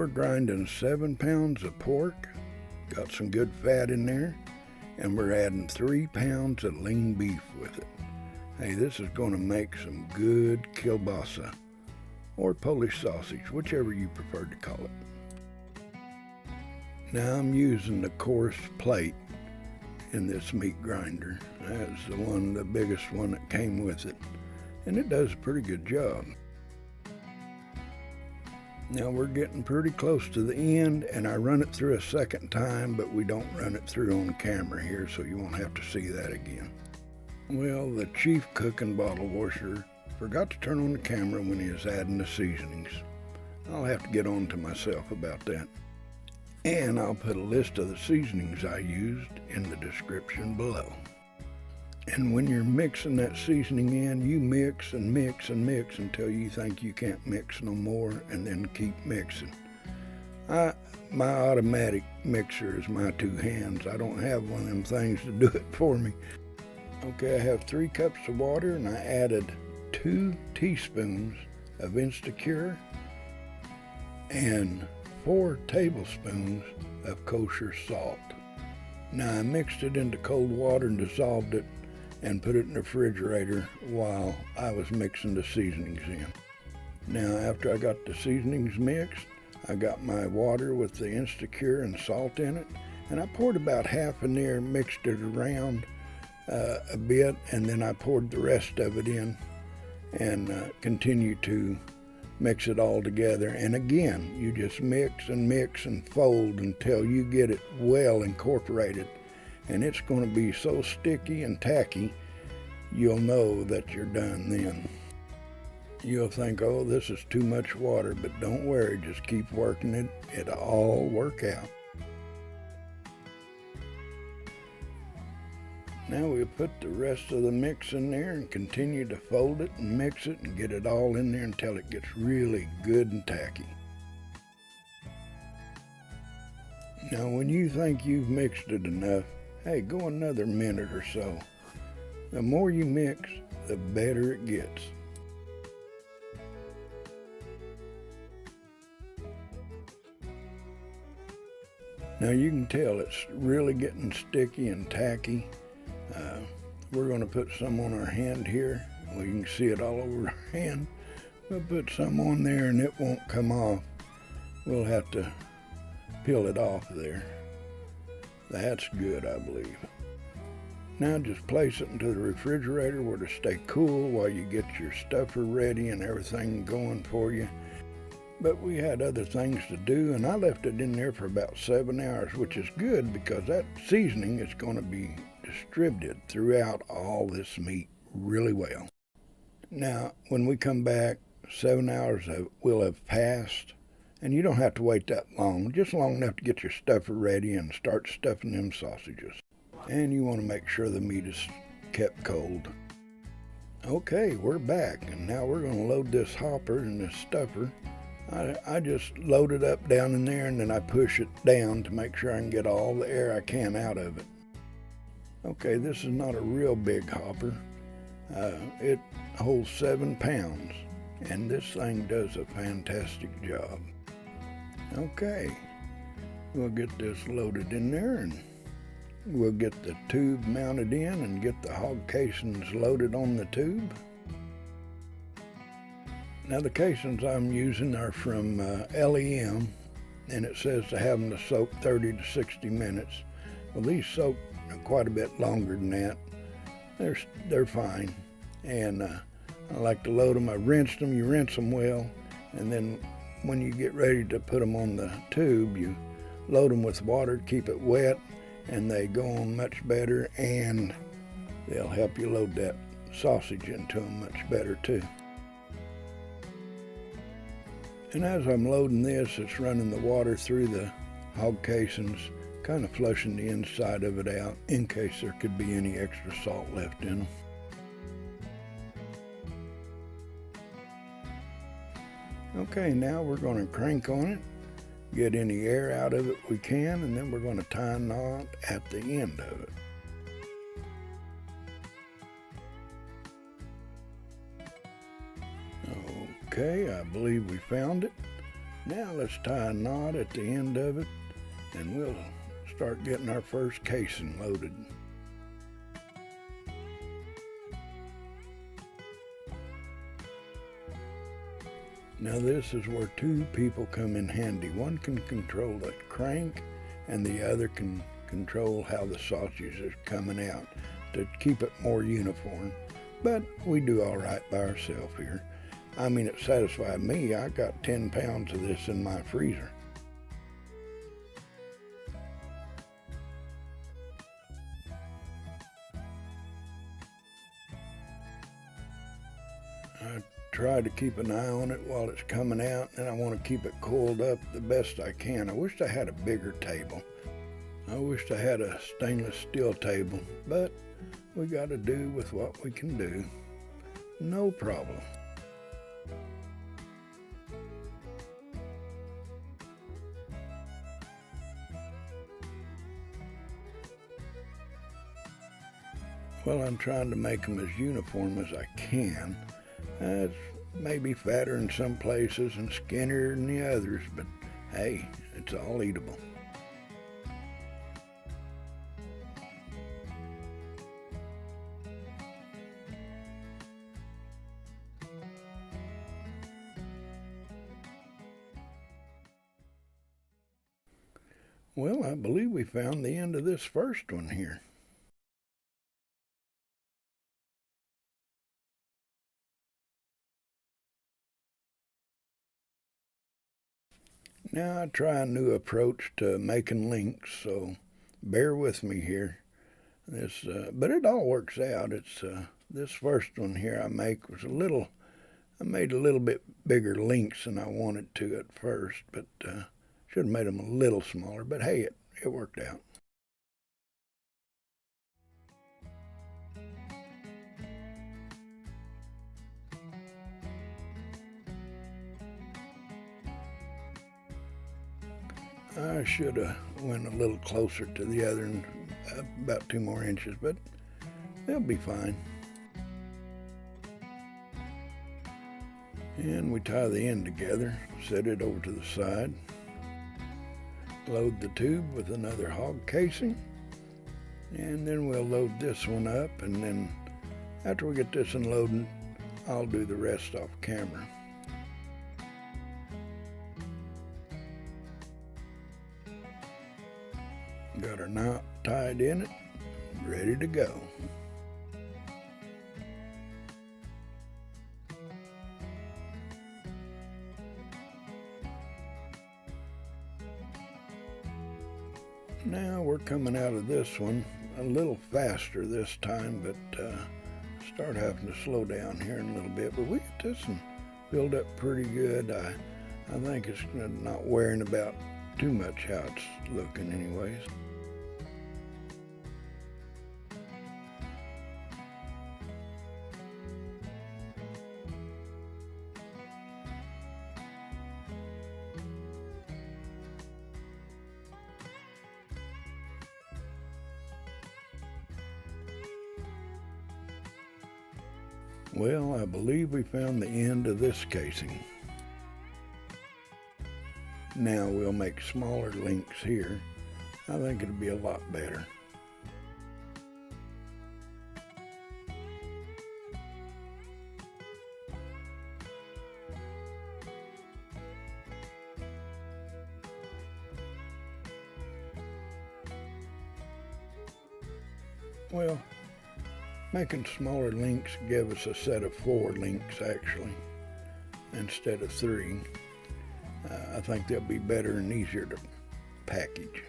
we're grinding 7 pounds of pork, got some good fat in there, and we're adding 3 pounds of lean beef with it. Hey, this is going to make some good kielbasa, or Polish sausage, whichever you prefer to call it. Now I'm using the coarse plate in this meat grinder. That's the biggest one that came with it, and it does a pretty good job. Now we're getting pretty close to the end, and I run it through a second time, but we don't run it through on camera here, so you won't have to see that again. Well, the chief cook and bottle washer forgot to turn on the camera when he was adding the seasonings. I'll have to get on to myself about that. And I'll put a list of the seasonings I used in the description below. And when you're mixing that seasoning in, you mix and mix and mix until you think you can't mix no more, and then keep mixing. My automatic mixer is my 2 hands. I don't have one of them things to do it for me. Okay, I have 3 cups of water, and I added 2 teaspoons of insta-cure and 4 tablespoons of kosher salt. Now I mixed it into cold water and dissolved it and put it in the refrigerator while I was mixing the seasonings in. Now after I got the seasonings mixed, I got my water with the insta-cure and salt in it, and I poured about half in there, mixed it around a bit, and then I poured the rest of it in and continued to mix it all together. And again, you just mix and fold until you get it well incorporated. And it's going to be so sticky and tacky, you'll know that you're done then. You'll think, oh, this is too much water, but don't worry, just keep working it. It'll all work out. Now we'll put the rest of the mix in there and continue to fold it and mix it and get it all in there until it gets really good and tacky. Now when you think you've mixed it enough, hey, go another minute or so. The more you mix, the better it gets. Now you can tell it's really getting sticky and tacky. We're going to put some on our hand here. Well, you can see it all over our hand. We'll put some on there and it won't come off. We'll have to peel it off there. That's good, I believe. Now just place it into the refrigerator where to stay cool while you get your stuffer ready and everything going for you. But we had other things to do, and I left it in there for about 7 hours, which is good because that seasoning is going to be distributed throughout all this meat really well. Now, when we come back, 7 hours will have passed, and you don't have to wait that long, just long enough to get your stuffer ready and start stuffing them sausages. And you want to make sure the meat is kept cold. Okay, we're back, and now we're going to load this hopper and this stuffer. I just load it up down in there, and then I push it down to make sure I can get all the air I can out of it. Okay, this is not a real big hopper. It holds 7 pounds, and this thing does a fantastic job. Okay, we'll get this loaded in there, and we'll get the tube mounted in and get the hog casings loaded on the tube. Now the casings I'm using are from LEM, and it says to have them to soak 30 to 60 minutes. Well, these soak quite a bit longer than that. They're fine, and I like to load them. I rinsed them. You rinse them well, and then when you get ready to put them on the tube, you load them with water, keep it wet, and they go on much better, and they'll help you load that sausage into them much better too. And as I'm loading this, it's running the water through the hog casings, kind of flushing the inside of it out in case there could be any extra salt left in them. Okay, now we're going to crank on it, get any air out of it we can, and then we're going to tie a knot at the end of it. Okay, I believe we found it. Now let's tie a knot at the end of it, and we'll start getting our first casing loaded. Now this is where two people come in handy. One can control the crank and the other can control how the sausage is coming out to keep it more uniform. But we do all right by ourselves here. I mean, it satisfied me. I got 10 pounds of this in my freezer. I try to keep an eye on it while it's coming out, and I want to keep it coiled up the best I can. I wish I had a bigger table. I wish I had a stainless steel table, but we got to do with what we can do. No problem. Well, I'm trying to make them as uniform as I can. It's maybe fatter in some places and skinnier than the others, but hey, it's all eatable. Well, I believe we found the end of this first one here. Now I try a new approach to making links, so bear with me here. But it all works out. It's this first one here I made a little bit bigger links than I wanted to at first, but should have made them a little smaller. But hey, it worked out. I should have went a little closer to the other and about 2 more inches, but they'll be fine. And we tie the end together, set it over to the side, load the tube with another hog casing, and then we'll load this one up, and then after we get this unloaded, I'll do the rest off camera. Got our knot tied in it, ready to go. Now we're coming out of this one a little faster this time, but start having to slow down here in a little bit. But we get this one filled up pretty good. I think it's not wearing about too much how it's looking anyways. Well, I believe we found the end of this casing. Now we'll make smaller links here. I think it'll be a lot better. Well, making smaller links give us a set of 4 links actually, instead of 3. I think they'll be better and easier to package.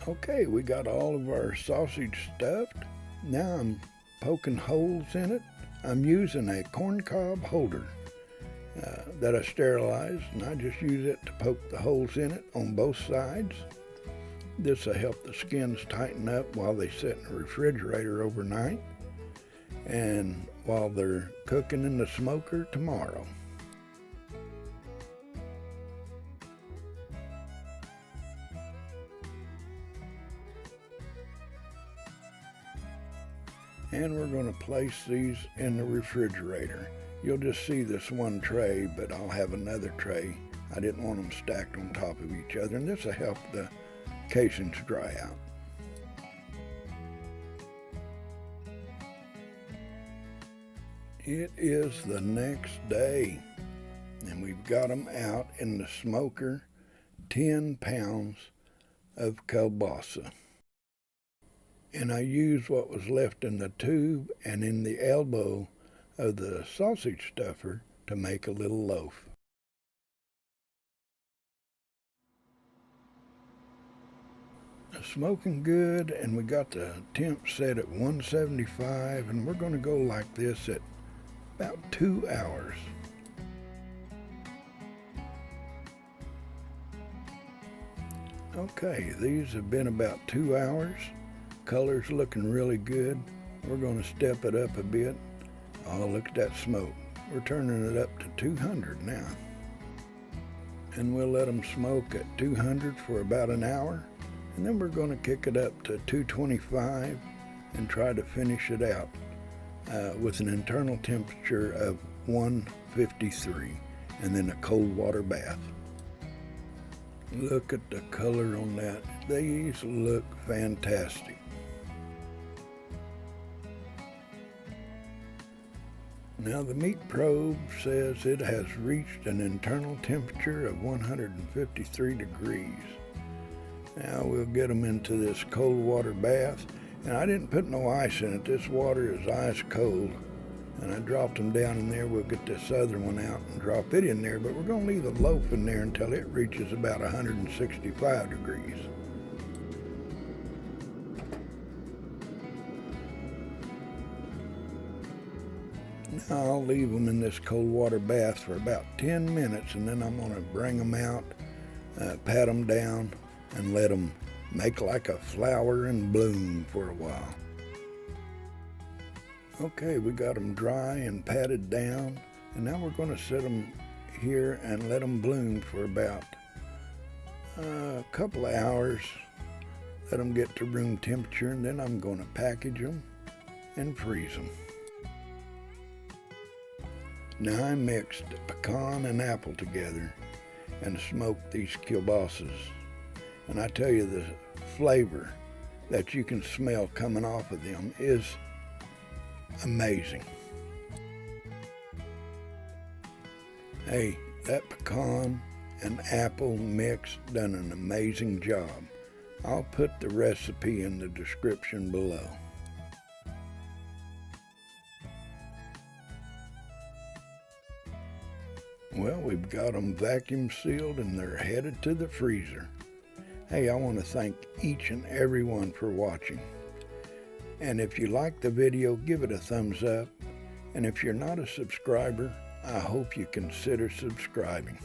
Okay, we got all of our sausage stuffed. Now I'm poking holes in it. I'm using a corncob holder that I sterilized, and I just use it to poke the holes in it on both sides. This will help the skins tighten up while they sit in the refrigerator overnight and while they're cooking in the smoker tomorrow. And we're going to place these in the refrigerator. You'll just see this one tray, but I'll have another tray. I didn't want them stacked on top of each other, and this will help the casings dry out. It is the next day, and we've got them out in the smoker, 10 pounds of kielbasa. And I used what was left in the tube and in the elbow of the sausage stuffer to make a little loaf. Smoking good, and we got the temp set at 175, and we're going to go like this at about 2 hours. Okay, these have been about 2 hours. Color's looking really good. We're going to step it up a bit. Oh, look at that smoke. We're turning it up to 200 now. And we'll let them smoke at 200 for about an hour. And then we're going to kick it up to 225 and try to finish it out with an internal temperature of 153 and then a cold water bath. Look at the color on that. These look fantastic. Now the meat probe says it has reached an internal temperature of 153 degrees. Now we'll get them into this cold water bath. And I didn't put no ice in it. This water is ice cold. And I dropped them down in there. We'll get this other one out and drop it in there. But we're going to leave the loaf in there until it reaches about 165 degrees. Now I'll leave them in this cold water bath for about 10 minutes. And then I'm going to bring them out, pat them down, and let them make like a flower and bloom for a while. Okay, we got them dry and patted down, and now we're going to set them here and let them bloom for about a couple of hours. Let them get to room temperature, and then I'm going to package them and freeze them. Now I mixed pecan and apple together and smoked these kielbasas. And I tell you, the flavor that you can smell coming off of them is amazing. Hey, that pecan and apple mix done an amazing job. I'll put the recipe in the description below. Well, we've got them vacuum sealed and they're headed to the freezer. Hey, I want to thank each and every one for watching. And if you like the video, give it a thumbs up. And if you're not a subscriber, I hope you consider subscribing.